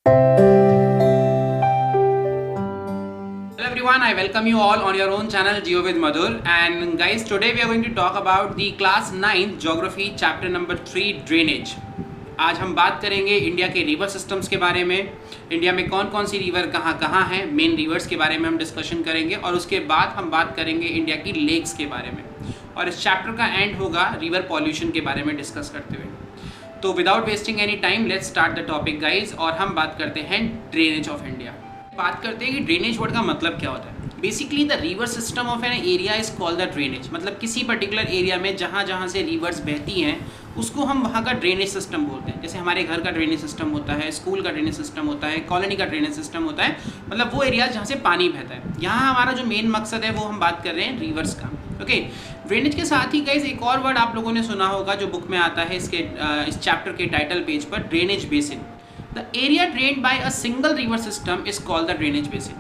Hello everyone, I welcome you all on your own channel Geo with Madhur. And guys, today we are going to talk about the class 9 geography chapter number 3 drainage. आज हम बात करेंगे India के river systems के बारे में। India में कौन कौन सी रिवर कहाँ हैं, मेन रिवर्स के बारे में हम डिस्कशन करेंगे और उसके बाद हम बात करेंगे इंडिया की लेक्स के बारे में। और इस चैप्टर का एंड होगा रिवर पॉल्यूशन के बारे में डिस्कस करते हुए। तो without wasting any time let's start the topic guys. और हम बात करते हैं ड्रेनेज ऑफ इंडिया। बात करते हैं कि ड्रेनेज वर्ड का मतलब क्या होता है। Basically the river system of an area is called the drainage. मतलब किसी पर्टिकुलर एरिया में जहाँ से रिवर्स बहती हैं उसको हम वहाँ का ड्रेनेज सिस्टम बोलते हैं। जैसे हमारे घर का ड्रेनेज सिस्टम होता है, स्कूल का ड्रेनेज सिस्टम होता है, कॉलोनी का ड्रेनेज सिस्टम होता है, मतलब वो एरिया जहाँ से पानी बहता है। यहाँ हमारा जो मेन मकसद है वो हम बात कर रहे हैं रिवर्स का। ओके, ड्रेनेज के साथ ही गाइस एक और वर्ड आप लोगों ने सुना होगा जो बुक में आता है इस चैप्टर के टाइटल पेज पर, drainage basin. The area drained by a single river system is called the drainage basin.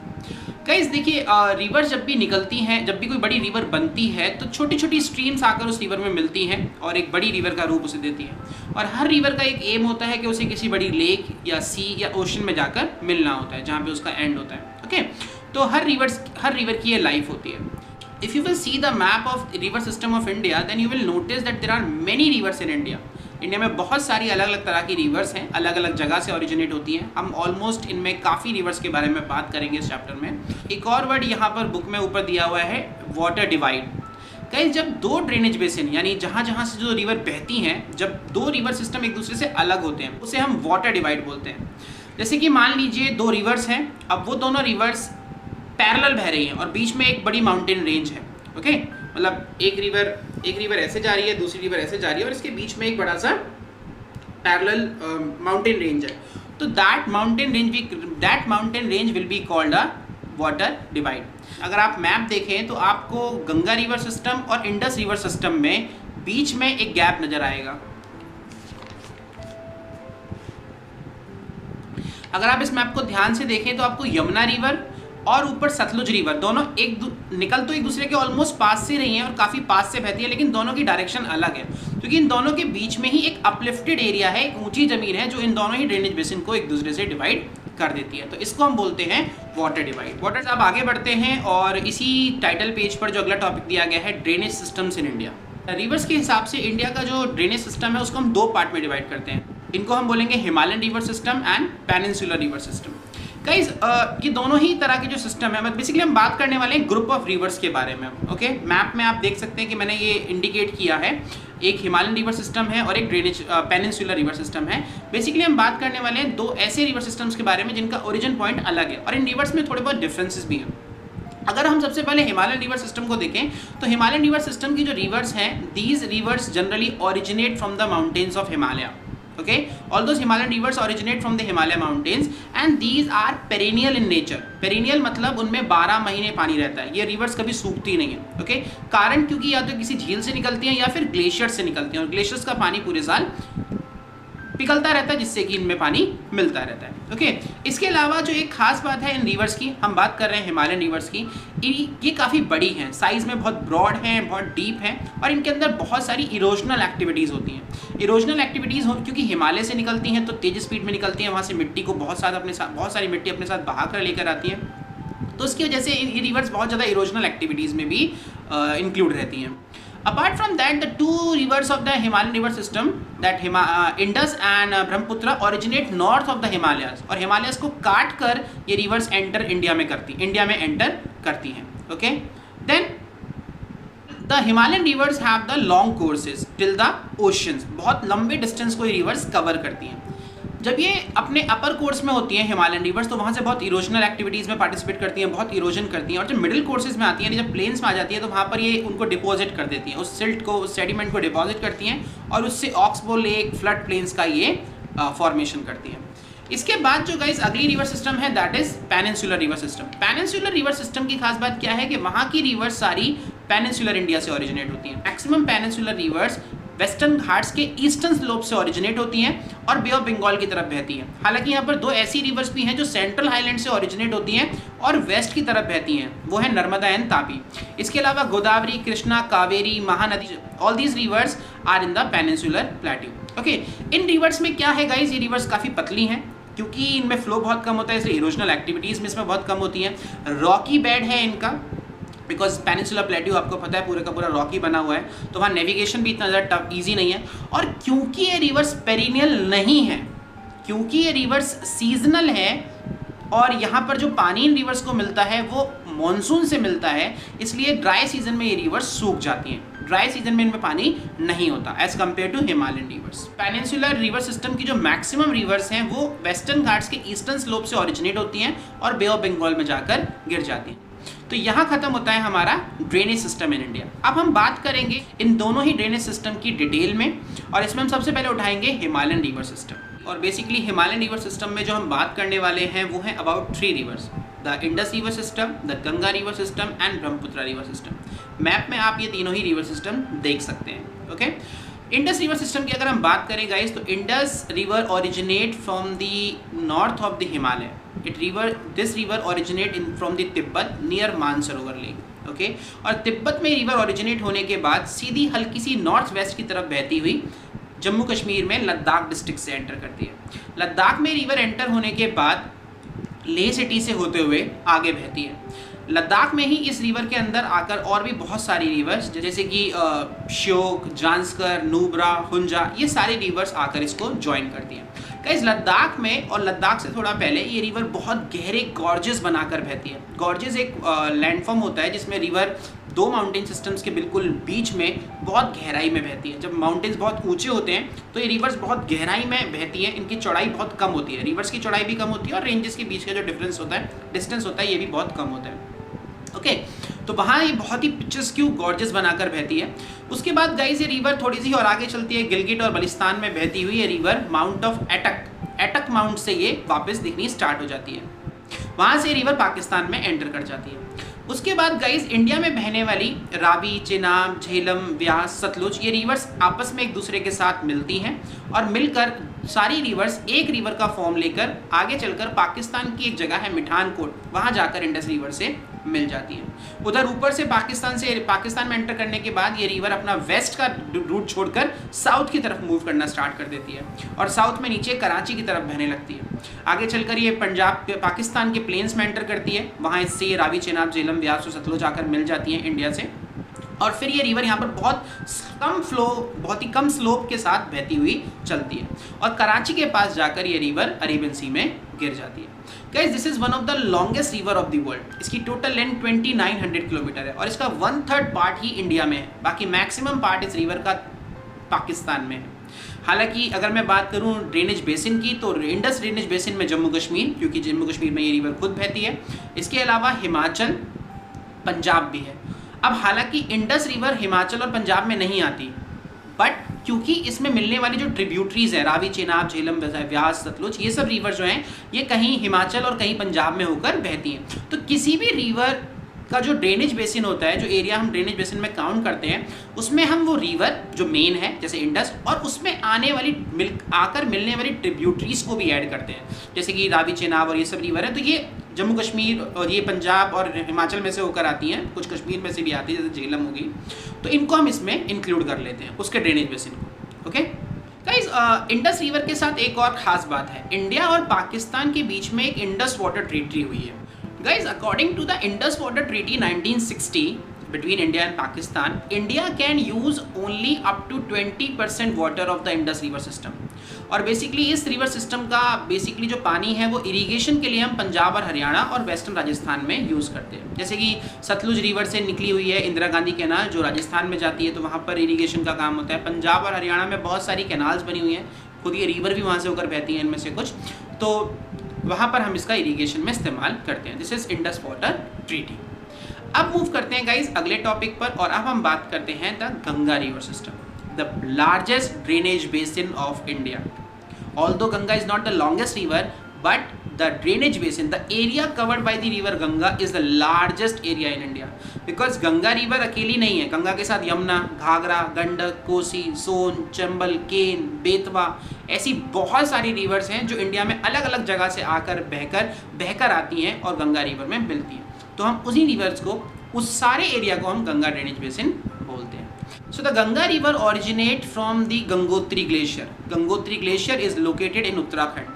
Guys देखिए, रिवर जब भी निकलती हैं, जब भी कोई बड़ी रिवर बनती है तो छोटी छोटी स्ट्रीम्स आकर उस रिवर में मिलती हैं और एक बड़ी रिवर का रूप उसे देती है। और हर रिवर का एक एम होता है कि उसे किसी बड़ी लेक या सी या ओशन में जाकर मिलना होता है जहाँ पे उसका एंड होता है। ओके, तो हर रिवर की ये लाइफ होती है। If you will see the map of the river system of India, then you will notice that there are many rivers in India. India में बहुत सारी अलग अलग तरह की रिवर्स हैं, अलग अलग जगह से ओरिजिनेट होती हैं। हम ऑलमोस्ट इनमें काफ़ी रिवर्स के बारे में बात करेंगे इस चैप्टर में। एक और वर्ड यहाँ पर बुक में ऊपर दिया हुआ है, वाटर डिवाइड। कहीं जब दो ड्रेनेज बेसिन यानी जहाँ से जो रिवर बहती हैं, जब दो रिवर सिस्टम एक दूसरे से अलग होते हैं उसे हम वाटर डिवाइड बोलते हैं। जैसे कि मान लीजिए दो रिवर्स हैं, अब वो दोनों रिवर्स पैरेलल बह रही हैं और बीच में एक बड़ी माउंटेन रेंज है। ओके, मतलब एक रिवर ऐसे जा रही है, दूसरी रिवर ऐसे जा रही है और इसके बीच में एक बड़ा सा पैरेलल माउंटेन रेंज है। तो that mountain range will be called a water divide. अगर आप मैप देखें तो आपको गंगा रिवर सिस्टम और इंडस रिवर सिस्टम में बीच में एक गैप नजर आएगा। अगर आप इस मैप को ध्यान से देखें तो आपको यमुना रिवर और ऊपर सतलुज रिवर दोनों निकल तो एक दूसरे के ऑलमोस्ट पास से रही हैं और काफ़ी पास से बहती है, लेकिन दोनों की डायरेक्शन अलग है क्योंकि इन दोनों के बीच में ही एक अपलिफ्टेड एरिया है, एक ऊंची जमीन है जो इन दोनों ही ड्रेनेज बेसिन को एक दूसरे से डिवाइड कर देती है। तो इसको हम बोलते हैं वाटर डिवाइड। वाटर अब आगे बढ़ते हैं और इसी टाइटल पेज पर जो अगला टॉपिक दिया गया है, drainage systems in India. Reverse के हिसाब से इंडिया का जो ड्रेनेज सिस्टम है उसको हम दो पार्ट में डिवाइड करते हैं। इनको हम बोलेंगे Himalayan river system and peninsular river system. Guys ये दोनों ही तरह के जो सिस्टम है, मतलब बेसिकली हम बात करने वाले हैं ग्रुप ऑफ रिवर्स के बारे में। ओके, मैप में आप देख सकते हैं कि मैंने ये इंडिकेट किया है, एक हिमालयन रिवर सिस्टम है और एक ड्रेनेज पेनिनसुलर रिवर सिस्टम है। बेसिकली हम बात करने वाले हैं दो ऐसे रिवर सिस्टम्स के बारे में जिनका ओरिजिन पॉइंट अलग है और इन रिवर्स में थोड़े बहुत डिफरेंसेस भी हैं। अगर हम सबसे पहले हिमालयन रिवर सिस्टम को देखें तो हिमालयन रिवर सिस्टम की जो रिवर्स हैं, these rivers generally originate from the mountains of Himalaya. Okay, all those Himalayan rivers originate from the Himalaya mountains and these are perennial in nature. Perennial मतलब उनमें 12 महीने पानी रहता है, ये रिवर्स कभी सूखती नहीं है। ओके, कारण क्योंकि या तो किसी झील से निकलती हैं या फिर ग्लेशियर से निकलती हैं और ग्लेशियर्स का पानी पूरे साल पिघलता रहता है जिससे कि इनमें पानी मिलता रहता है। ओके, इसके अलावा जो एक खास बात है इन रिवर्स की, हम बात कर रहे हैं हिमालयन रिवर्स की, ये काफ़ी बड़ी हैं, साइज़ में बहुत ब्रॉड हैं, बहुत डीप हैं और इनके अंदर बहुत सारी इरोजनल एक्टिविटीज़ होती हैं। इरोजनल एक्टिविटीज़ क्योंकि हिमालय से निकलती हैं तो तेज स्पीड में निकलती हैं, वहाँ से मिट्टी को बहुत सारी मिट्टी अपने साथ बहा कर लेकर आती हैं, तो उसकी वजह से ये रिवर्स बहुत ज़्यादा इरोजनल एक्टिविटीज़ में भी इंक्लूड रहती हैं। Apart from that, the two rivers of the Himalayan river system, that Indus and Brahmaputra, originate north of the Himalayas और Himalayas को काट कर ये rivers इंडिया में एंटर करती हैं। Okay, then the Himalayan rivers have the long courses till the oceans। बहुत लंबे डिस्टेंस को ये rivers कवर करती हैं। जब ये अपने अपर कोर्स में होती हैं हिमालयन रिवर्स तो वहाँ से बहुत इरोजनल एक्टिविटीज़ में पार्टिसिपेट करती हैं, बहुत इरोजन करती हैं और जब मिडिल कोर्सेज में आती हैं, जब प्लेन्स में आ जाती है तो वहाँ पर ये उनको डिपॉजिट कर देती हैं, उस सिल्ट को, उस सेडिमेंट को डिपॉजिट करती हैं और उससे ऑक्सबो लेक, फ्लड प्लेन्स का ये फॉर्मेशन करती हैं। इसके बाद जो गाइस अगली रिवर सिस्टम है that is peninsular river system. Peninsular river system की खास बात क्या है कि वहाँ की रिवर्स सारी पेनिनसुलर इंडिया से ओरिजिनेट होती हैं। Maximum peninsular reverse western Ghats के ईस्टर्न स्लोप से ओरिजिनेट होती हैं और बे ऑफ बंगाल की तरफ बहती हैं। हालांकि यहाँ पर दो ऐसी रिवर्स भी हैं जो सेंट्रल हाईलैंड से ओरिजिनेट होती हैं और वेस्ट की तरफ बहती हैं, वो है नर्मदा एंड तापी। इसके अलावा Godavari, Krishna, Kaveri, Mahanadi, all these rivers are in the peninsular plateau. Okay, इन रिवर्स में क्या है गाइज, ये रिवर्स काफ़ी पतली हैं, क्योंकि इनमें फ्लो बहुत कम होता है, इसलिए इरोजनल एक्टिविटीज़ में इसमें बहुत कम होती हैं। रॉकी बेड है इनका, बिकॉज पेनिनसुला प्लेट्यू आपको पता है पूरे का पूरा रॉकी बना हुआ है, तो वहाँ नेविगेशन भी इतना ज़्यादा टफ ईजी नहीं है। और क्योंकि ये रिवर्स पेरिनियल नहीं है, क्योंकि ये रिवर्स सीजनल है और यहाँ पर जो पानी इन रिवर्स को मिलता है वो मॉनसून से मिलता है, इसलिए ड्राई सीजन में ये रिवर्स सूख जाती हैं। ड्राई सीजन में इनमें पानी नहीं होता as compare to Himalayan rivers. Peninsular river system की जो मैक्सिमम रिवर्स हैं वो वेस्टर्न घाट्स के ईस्टर्न स्लोप से ओरिजिनेट होती हैं और बे ऑफ बंगाल में जाकर गिर जाती हैं। तो यहाँ खत्म होता है हमारा ड्रेनेज सिस्टम इन इंडिया। अब हम बात करेंगे इन दोनों ही ड्रेनेज सिस्टम की डिटेल में, और इसमें हम सबसे पहले उठाएंगे हिमालयन रिवर सिस्टम। और बेसिकली हिमालयन रिवर सिस्टम में जो हम बात करने वाले हैं वो है about 3 reverse, the Indus river system, the Ganga river system and Brahmaputra river system. Map में आप ये तीनों ही रिवर सिस्टम देख सकते हैं। ओके, इंडस रिवर सिस्टम की अगर हम बात करें गाइस, तो Indus river originate from the north of the Himalaya. This river originate from the Tibet near Mansarovar lake. Okay, और तिब्बत में रिवर ओरिजिनेट होने के बाद सीधी हल्की सी नॉर्थ वेस्ट की तरफ बहती हुई जम्मू कश्मीर में लद्दाख डिस्ट्रिक्ट से एंटर करती है। लद्दाख में रिवर एंटर होने के बाद लेह सिटी से होते हुए आगे बहती है। लद्दाख में ही इस रिवर के अंदर आकर और भी बहुत सारी रिवर्स जैसे कि श्योक, जांस्कर, नुब्रा, हुंजा, ये सारी रिवर्स आकर इसको ज्वाइन करती हैं। गाइस, लद्दाख में और लद्दाख से थोड़ा पहले ये रिवर बहुत गहरे गॉर्जेस बनाकर बहती है। गॉर्जेस एक लैंडफॉर्म होता है जिसमें रिवर 2 माउंटेन सिस्टम्स के बिल्कुल बीच में बहुत गहराई में बहती है। जब माउंटेन्स बहुत ऊंचे होते हैं तो ये रिवर्स बहुत गहराई में बहती हैं, इनकी चौड़ाई बहुत कम होती है। रिवर्स की चौड़ाई भी कम होती है और रेंजेस के बीच का जो डिस्टेंस होता है ये भी बहुत कम होता है। ओके, तो वहाँ ये बहुत ही पिक्चर्सक्यू गॉर्जेस बनाकर बहती है। उसके बाद गाइस ये रिवर थोड़ी सी और आगे चलती है, गिलगिट और बलिस्तान में बहती हुई ये river mount of AITUC mount से ये वापस दिखनी स्टार्ट हो जाती है। वहाँ से रिवर पाकिस्तान में एंटर कर जाती है। उसके बाद गाइस इंडिया में बहने वाली रावी, चेनाब, झेलम, व्यास, सतलुज, ये रिवर्स आपस में एक दूसरे के साथ मिलती हैं और मिलकर सारी रिवर्स एक रिवर का फॉर्म लेकर आगे चलकर पाकिस्तान की एक जगह है मिठानकोट, वहाँ जाकर इंडस रिवर से मिल जाती है। उधर ऊपर से पाकिस्तान में एंटर करने के बाद ये रिवर अपना वेस्ट का रूट छोड़कर साउथ की तरफ मूव करना स्टार्ट कर देती है और साउथ में नीचे कराची की तरफ बहने लगती है। आगे चलकर ये पंजाब पाकिस्तान के प्लेन्स में एंटर करती है, वहाँ इससे ये रावी, चेनाब, झेलम, व्यास और सतलुज आकर मिल जाती हैं इंडिया से। और फिर ये रिवर यहाँ पर बहुत ही कम स्लोप के साथ बहती हुई चलती है और कराची के पास जाकर ये रिवर अरेबियन सी में गिर जाती है। Guys, this is one of the longest river of the world. इसकी टोटल लेंथ 2900 किलोमीटर है और इसका 1/3 पार्ट ही इंडिया में है, बाकी मैक्सिमम पार्ट इस रिवर का पाकिस्तान में है। हालांकि अगर मैं बात करूं ड्रेनेज बेसिन की, तो इंडस ड्रेनेज बेसिन में जम्मू कश्मीर, क्योंकि जम्मू कश्मीर में ये रिवर खुद बहती है। इसके अलावा हिमाचल, पंजाब भी है। अब हालांकि इंडस रिवर हिमाचल और पंजाब में नहीं आती, बट क्योंकि इसमें मिलने वाली जो ट्रिब्यूटरीज है रावी, चेनाब, झेलम, व्यास, सतलुज, ये सब रिवर जो हैं ये कहीं हिमाचल और कहीं पंजाब में होकर बहती हैं। तो किसी भी रिवर का जो ड्रेनेज बेसिन होता है, जो एरिया हम ड्रेनेज बेसिन में काउंट करते हैं, उसमें हम वो रिवर जो मेन है जैसे इंडस और उसमें आने वाली आकर मिलने वाली ट्रिब्यूटरीज को भी ऐड करते हैं, जैसे कि रावी, चेनाब और ये सब रिवर है। तो ये जम्मू कश्मीर और ये पंजाब और हिमाचल में से होकर आती हैं, कुछ कश्मीर में से भी आती है जैसे झेलम होगी, तो इनको हम इसमें इंक्लूड कर लेते हैं उसके ड्रेनेज बेसिन को। ओके गाइस, इंडस रिवर के साथ एक और ख़ास बात है, इंडिया और पाकिस्तान के बीच में एक इंडस वाटर ट्रीटी हुई है। Guys, according to the Indus Water Treaty 1960 between India and Pakistan, India can use only up to 20% water of the Indus River system. और बेसिकली इस रिवर सिस्टम का बेसिकली जो पानी है वो इरिगेशन के लिए हम पंजाब और हरियाणा और वेस्टर्न राजस्थान में यूज़ करते हैं। जैसे कि सतलुज रिवर से निकली हुई है इंदिरा गांधी कैनाल जो राजस्थान में जाती है, तो वहाँ पर इरिगेशन का काम होता है। पंजाब और हरियाणा में बहुत सारी कैनाल्स बनी हुई हैं, खुद ये रिवर भी वहाँ से होकर बहती हैं इनमें से कुछ, तो वहाँ पर हम इसका इरिगेशन में इस्तेमाल करते हैं। This is Indus water treaty. अब मूव करते हैं गाइज अगले टॉपिक पर, और अब हम बात करते हैं the Ganga river system, the largest drainage basin of India. Although Ganga is not the longest river, but the drainage basin, the area covered by the river Ganga is the largest area in India, because Ganga river अकेली नहीं है, गंगा के साथ यमुना, घाघरा, गंडक, कोसी, सोन, चंबल, केन, बेतवा, ऐसी बहुत सारी reverse हैं जो इंडिया में अलग अलग जगह से आकर बहकर आती हैं और गंगा रिवर में मिलती हैं। तो हम उसी रिवर्स को, उस सारे एरिया को हम गंगा ड्रेनेज बेसिन बोलते हैं। So the Ganga river originate from the Gangotri glacier. Gangotri glacier is located in Uttarakhand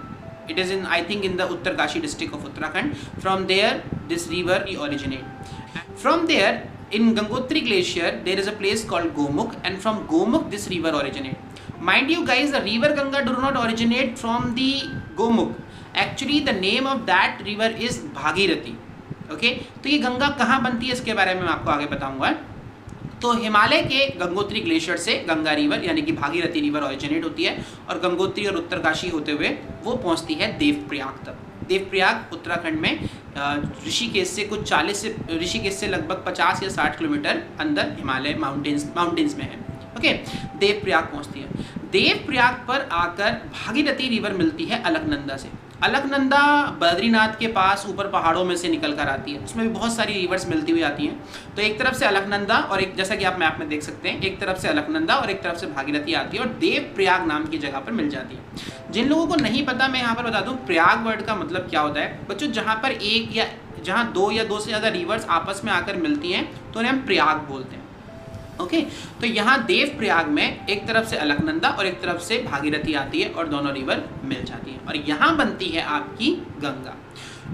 It is in, I think, in the Uttarkashi district of Uttarakhand. From there, this river originates. From there, in Gangotri Glacier, there is a place called Gomukh, and from Gomukh, this river originates. Mind you guys, the river Ganga do not originate from the Gomukh. Actually, the name of that river is Bhagirathi. Okay? तो ये गंगा कहाँ बनती है इसके बारे में मैं आपको आगे बताऊंगा. तो हिमालय के गंगोत्री ग्लेशियर से गंगा रिवर यानी कि भागीरथी रिवर ऑरिजिनेट होती है और गंगोत्री और उत्तरकाशी होते हुए वो पहुंचती है देवप्रयाग तक. देवप्रयाग उत्तराखंड में ऋषिकेश से कुछ 40 से ऋषिकेश से लगभग 50 या 60 किलोमीटर अंदर हिमालय माउंटेन्स में है. ओके, देवप्रयाग पहुंचती है. देवप्रयाग पर आकर भागीरथी रिवर मिलती है अलकनंदा से. अलकनंदा बद्रीनाथ के पास ऊपर पहाड़ों में से निकल कर आती है. उसमें भी बहुत सारी रिवर्स मिलती हुई आती हैं. तो एक तरफ से अलकनंदा और एक, जैसा कि आप मैप में देख सकते हैं, एक तरफ से अलकनंदा और एक तरफ से भागीरथी आती है और देवप्रयाग नाम की जगह पर मिल जाती है. जिन लोगों को नहीं पता, मैं यहाँ पर बता दूँ प्रयाग वर्ड का मतलब क्या होता है. बच्चों, जहाँ पर एक या जहाँ दो या दो से ज़्यादा रिवर्स आपस में आकर मिलती हैं तो उन्हें हम प्रयाग बोलते हैं. ओके, तो यहाँ देवप्रयाग में एक तरफ से अलकनंदा और एक तरफ से भागीरथी आती है और दोनों रिवर मिल जाती हैं और यहाँ बनती है आपकी गंगा.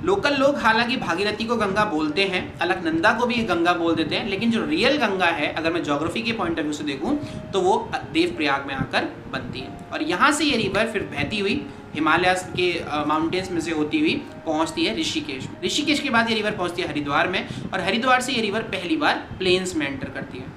लोकल लोग हालांकि भागीरथी को गंगा बोलते हैं, अलकनंदा को भी गंगा बोल देते हैं, लेकिन जो रियल गंगा है, अगर मैं ज्योग्राफी के पॉइंट ऑफ व्यू से देखूं तो वो देवप्रयाग में आकर बनती है. और यहाँ से ये रिवर फिर बहती हुई हिमालय के माउंटेन्स में से होती हुई पहुँचती है ऋषिकेश. ऋषिकेश के बाद ये रिवर पहुँचती है हरिद्वार में और हरिद्वार से ये रिवर पहली बार प्लेन्स में एंटर करती है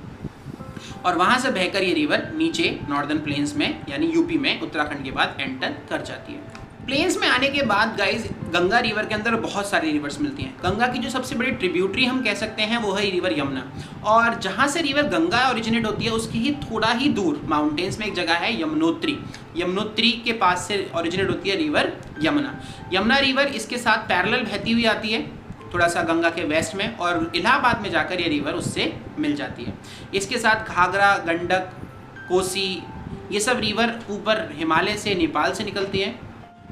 और वहाँ से बहकर ये रिवर नीचे नॉर्दर्न प्लेन्स में यानी यूपी में उत्तराखंड के बाद एंटर कर जाती है. प्लेन्स में आने के बाद गाइज गंगा रिवर के अंदर बहुत सारी रिवर्स मिलती हैं. गंगा की जो सबसे बड़ी ट्रिब्यूटरी हम कह सकते हैं वो है रिवर यमुना. और जहाँ से रिवर गंगा ओरिजिनेट होती है उसकी ही थोड़ा ही दूर माउंटेन्स में एक जगह है यमुनोत्री. यमुनोत्री के पास से ओरिजिनेट होती है रिवर यमुना. यमुना रिवर इसके साथ पैरेलल बहती हुई आती है थोड़ा सा गंगा के वेस्ट में और इलाहाबाद में जाकर ये रिवर उससे मिल जाती है. इसके साथ घाघरा, गंडक, कोसी, ये सब रिवर ऊपर हिमालय से, नेपाल से निकलती है.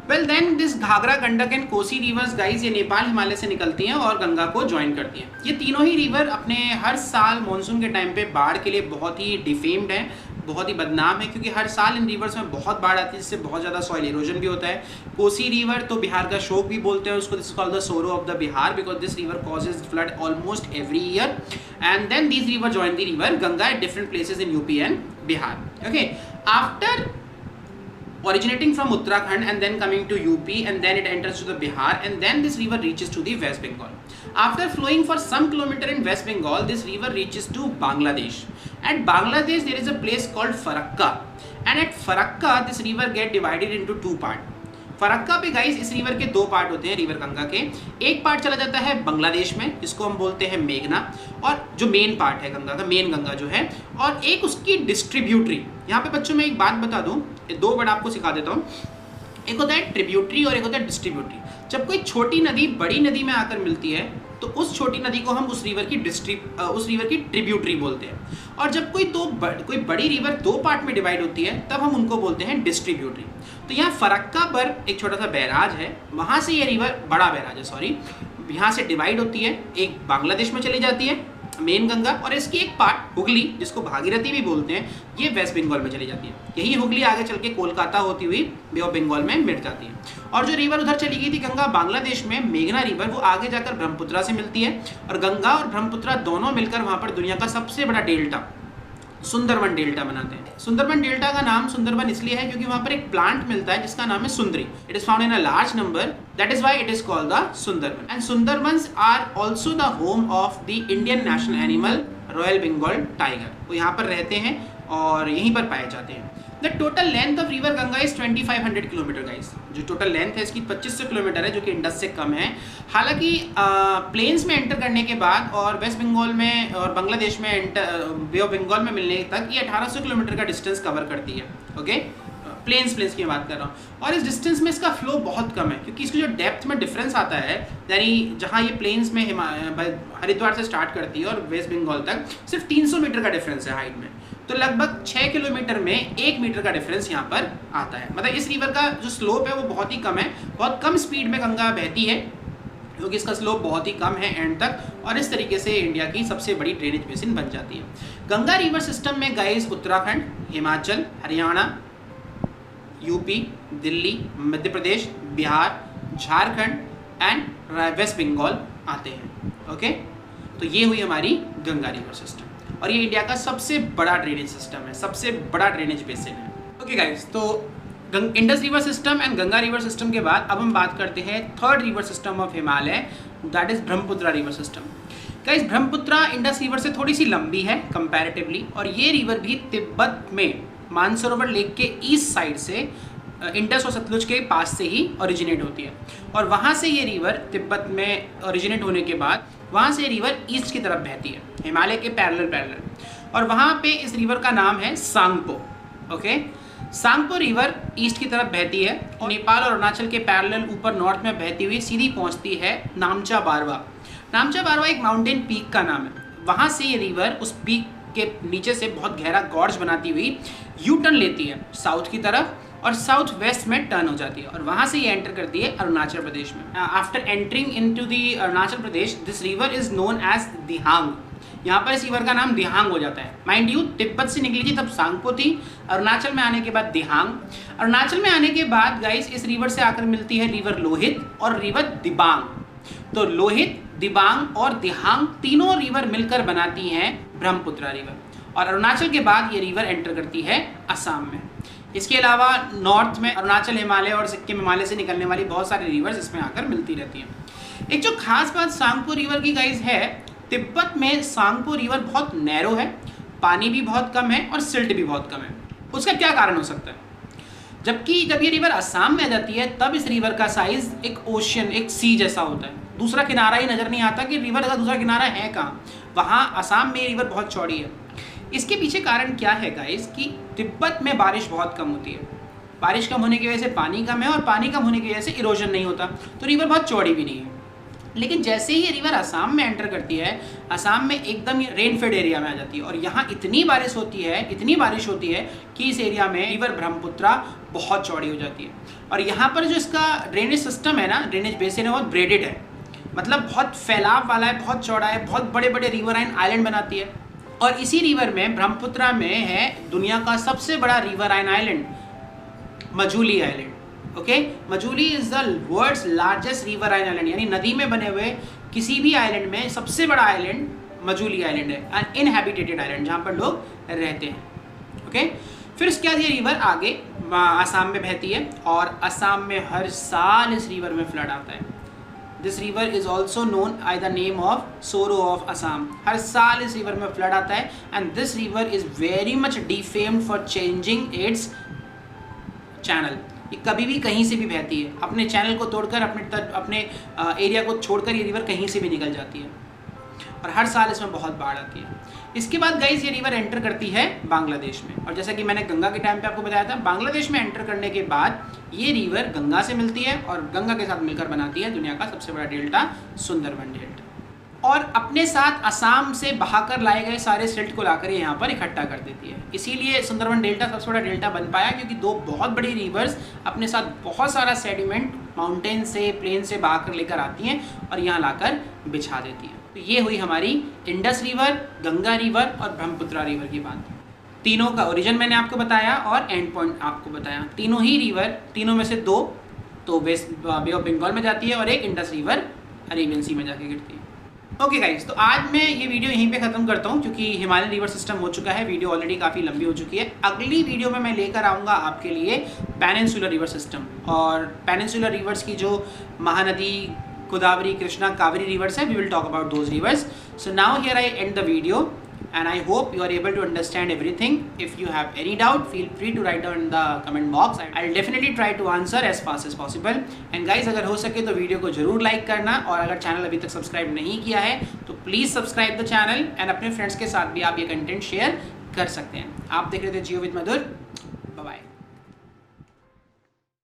Well then this Ghaghara, Gandak and Kosi rivers guys ये नेपाल, हिमालय से निकलती हैं और गंगा को ज्वाइन करती हैं. ये तीनों ही रिवर अपने हर साल मानसून के टाइम पे बाढ़ के लिए बहुत ही डिफेम्ड हैं, बहुत ही बदनाम है, क्योंकि हर साल इन रिवर्स में बहुत बाढ़ आती है जिससे बहुत ज़्यादा सॉइल इरोजन भी होता है. कोसी रिवर तो बिहार का शोक भी बोलते हैं उसको. This is called the sorrow of the Bihar because this river causes flood almost every year. And then this river join the river Ganga at different places in UP and Bihar. Okay, after originating from Uttarakhand and then coming to UP and then it enters to the Bihar and then this river reaches to the West Bengal. After flowing for some kilometer in West Bengal, this river reaches to Bangladesh. At Bangladesh there is a place called Farakka and at Farakka this river get divided into two parts. Farakka पे guys इस river के दो part होते हैं river Ganga के. एक part चला जाता है बांग्लादेश में जिसको हम बोलते हैं मेघना और जो मेन पार्ट है गंगा का, मेन गंगा जो है, और एक उसकी डिस्ट्रीब्यूटरी. यहाँ पे बच्चों में एक बात बता दूँ, दो वर्ड आपको सिखा देता हूँ. एक होता है ट्रिब्यूटरी और एक होता है डिस्ट्रीब्यूटरी. जब कोई छोटी नदी बड़ी नदी में आकर मिलती है तो उस छोटी नदी को हम उस रिवर की ट्रिब्यूटरी बोलते हैं. और जब कोई बड़ी रिवर दो पार्ट में डिवाइड होती है तब हम उनको बोलते हैं डिस्ट्रीब्यूटरी. तो यहाँ फरक्का पर एक छोटा सा बैराज है, वहाँ से ये रिवर, बड़ा बैराज है सॉरी, यहाँ से डिवाइड होती है, एक बांग्लादेश में चली जाती है मेन गंगा और इसकी एक पार्ट हुगली जिसको भागीरथी भी बोलते हैं ये वेस्ट बंगाल में चली जाती है. यही हुगली आगे चल के कोलकाता होती हुई बे ऑफ बंगाल में मिट जाती है. और जो रिवर उधर चली गई थी गंगा बांग्लादेश में, मेघना रिवर, वो आगे जाकर ब्रह्मपुत्रा से मिलती है और गंगा और ब्रह्मपुत्रा दोनों मिलकर वहाँ पर दुनिया का सबसे बड़ा डेल्टा सुंदरबन डेल्टा बनाते हैं. सुंदरबन डेल्टा का नाम सुंदरबन इसलिए है क्योंकि वहाँ पर एक प्लांट मिलता है जिसका नाम है Sundari. It is found in a large number, that is why it is called the Sundarban. And Sundarbans are also the home of the Indian national animal royal Bengal tiger. वो यहाँ पर रहते हैं और यहीं पर पाए जाते हैं. The total length of river Ganga is 2500 kilometre guys. जो टोटल लेंथ है इसकी 2500 किलोमीटर है जो कि इंडस से कम है. हालांकि प्लेन्स में एंटर करने के बाद और वेस्ट बंगाल में और बांग्लादेश में बे ऑफ बंगाल में मिलने तक ये 1800 किलोमीटर का डिस्टेंस कवर करती है. ओके, प्लेन्स की बात कर रहा हूँ. और इस डिस्टेंस में इसका फ्लो बहुत कम है क्योंकि इसकी जो डेप्थ में डिफरेंस आता है, यानी जहाँ ये प्लेन्स में हरिद्वार से स्टार्ट करती है और वेस्ट बंगाल तक सिर्फ 300 मीटर का डिफरेंस है हाइट में. तो लगभग 6 किलोमीटर में 1 मीटर का डिफरेंस यहाँ पर आता है. मतलब इस रिवर का जो स्लोप है वो बहुत ही कम है, बहुत कम स्पीड में गंगा बहती है क्योंकि इसका स्लोप बहुत ही कम है एंड तक. और इस तरीके से इंडिया की सबसे बड़ी ड्रेनेज बेसिन बन जाती है. गंगा रिवर सिस्टम में guys Uttarakhand, Himachal, Haryana, UP, Delhi, Madhya Pradesh, Bihar, Jharkhand and West Bengal आते हैं। ओके, तो ये हुई हमारी गंगा रिवर सिस्टम और ये इंडिया का सबसे बड़ा ड्रेनेज सिस्टम है, सबसे बड़ा ड्रेनेज बेसिन है। ओके गाइस, तो Indus river system and Ganga river system के बाद अब हम बात करते हैं third river system of Himalaya, that is Brahmaputra river system. Guys, Brahmaputra Indus river से थोड़ी सी लंबी है कंपैरेटिवली और ये रिवर भी तिब्बत में मानसरोवर लेक के ईस्ट साइड से इंडस और सतलुज के पास से ही ओरिजिनेट होती है और वहाँ से ये रिवर तिब्बत में ओरिजिनेट होने के बाद वहाँ से रिवर ईस्ट की तरफ बहती है, हिमालय के पैरेलल और वहाँ पे इस रिवर का नाम है Tsangpo. Okay, Tsangpo river east की तरफ बहती है और नेपाल और अरुणाचल के पैरेलल ऊपर नॉर्थ में बहती हुई सीधी पहुँचती है नामचा बारवा। नामचा बारवा एक माउंटेन पीक का नाम है। वहाँ से ये रिवर उस पीक के नीचे से बहुत गहरा गॉर्ज बनाती हुई यू टर्न लेती है साउथ की तरफ और साउथ वेस्ट में टर्न हो जाती है और वहाँ से ये एंटर करती है अरुणाचल प्रदेश में। After entering into the Arunachal Pradesh, this river is known as Dihang. यहाँ पर इस रिवर का नाम दिहांग हो जाता है। माइंड यू, तिब्बत से निकली थी तब सांगपो थी, अरुणाचल में आने के बाद दिहांग, अरुणाचल में आने के बाद गाइस इस रिवर से आकर मिलती है रिवर लोहित और रिवर दिबांग। तो लोहित, दिबांग और दिहांग तीनों रिवर मिलकर बनाती हैं ब्रह्मपुत्रा रिवर और अरुणाचल के बाद ये रिवर एंटर करती है असम में। इसके अलावा नॉर्थ में अरुणाचल हिमालय और सिक्किम हिमालय से निकलने वाली बहुत सारी रिवर्स इसमें आकर मिलती रहती हैं। एक जो खास बात सांगपो रिवर की गाइस है, तिब्बत में सांगपो रिवर बहुत नैरो है, पानी भी बहुत कम है और सिल्ट भी बहुत कम है। उसका क्या कारण हो सकता है? जबकि जब ये रिवर असम में आ जाती है तब इस रिवर का साइज एक ओशियन, एक सी जैसा होता है, दूसरा किनारा ही नज़र नहीं आता कि रिवर का दूसरा किनारा है कहाँ। वहाँ असम में ये रिवर बहुत चौड़ी है। इसके पीछे कारण क्या है गाइस कि तिब्बत में बारिश बहुत कम होती है, बारिश कम होने की वजह से पानी कम है और पानी कम होने की वजह से इरोजन नहीं होता, तो रिवर बहुत चौड़ी भी नहीं है। लेकिन जैसे ही ये रिवर असम में एंटर करती है, असम में एकदम रेन फेड एरिया में आ जाती है और यहाँ इतनी बारिश होती है कि इस एरिया में रिवर ब्रह्मपुत्रा बहुत चौड़ी हो जाती है। और यहाँ पर जो इसका ड्रेनेज सिस्टम है ना, ड्रेनेज बेसिन है, बहुत ब्रेडेड है, मतलब बहुत फैलाव वाला है, बहुत चौड़ा है, बहुत बड़े बड़े रिवराइन आइलैंड बनाती है। और इसी रिवर में ब्रह्मपुत्रा में है दुनिया का सबसे बड़ा riverine island, Majuli island. Okay, Majuli is the world's largest riverine island, यानी नदी में बने हुए किसी भी आइलैंड में सबसे बड़ा आइलैंड मजूली आइलैंड है, एन इनहैबिटेटेड आइलैंड जहाँ पर लोग रहते हैं। ओके, फिर उसके बाद ये रिवर आगे असम में बहती है और असम में हर साल इस रिवर में फ्लड आता है। This river is also known by the name of sorrow of Assam. हर साल इस रिवर में फ्लड आता है and this river is very much defamed for changing its channel. ये कभी भी कहीं से भी बहती है, अपने चैनल को तोड़कर अपने एरिया को छोड़कर ये रिवर कहीं से भी निकल जाती है और हर साल इसमें बहुत बाढ़ आती है। इसके बाद गाइस ये रिवर एंटर करती है बांग्लादेश में और जैसा कि मैंने गंगा के टाइम पे आपको बताया था, बांग्लादेश में एंटर करने के बाद ये रिवर गंगा से मिलती है और गंगा के साथ मिलकर बनाती है दुनिया का सबसे बड़ा डेल्टा, सुंदरबन डेल्टा। और अपने साथ असम से बहाकर लाए गए सारे सिल्ट को लाकर यहाँ पर इकट्ठा कर देती है। इसीलिए सुंदरबन डेल्टा सबसे बड़ा डेल्टा बन पाया, क्योंकि दो बहुत बड़ी रिवर्स अपने साथ बहुत सारा सेडिमेंट माउंटेन से, प्लेन से बहाकर लेकर आती हैं और यहाँ लाकर बिछा देती हैं। तो ये हुई हमारी इंडस रिवर, गंगा रिवर और ब्रह्मपुत्रा रिवर की बात। तीनों का ओरिजिन मैंने आपको बताया और एंड पॉइंट आपको बताया। तीनों ही रिवर, तीनों में से दो तो वेस्ट बे ऑफ बंगाल में जाती है और एक इंडस रिवर अरेबियन सी में जाके गिरती है। ओके गाइस, तो आज मैं ये वीडियो यहीं पे ख़त्म करता हूँ क्योंकि हिमालयन रिवर सिस्टम हो चुका है, वीडियो ऑलरेडी काफ़ी लंबी हो चुकी है। अगली वीडियो में मैं लेकर आऊँगा आपके लिए पेनिनसुलर रिवर सिस्टम और पेनिनसुलर रिवर्स की जो महानदी, गोदावरी, कृष्णा, कावेरी रिवर्स है, we will talk about those rivers. So now here I end the video and I hope you are able to understand everything. If you have any doubt, feel free to write down in the comment box. I'll definitely try to answer as fast as possible. And guys, अगर हो सके तो video को जरूर like करना और अगर channel अभी तक सब्सक्राइब नहीं किया है तो please subscribe the channel and अपने फ्रेंड्स के साथ भी आप ये कंटेंट शेयर कर सकते हैं। आप देख रहे थे Geo with Madhur. Bye bye.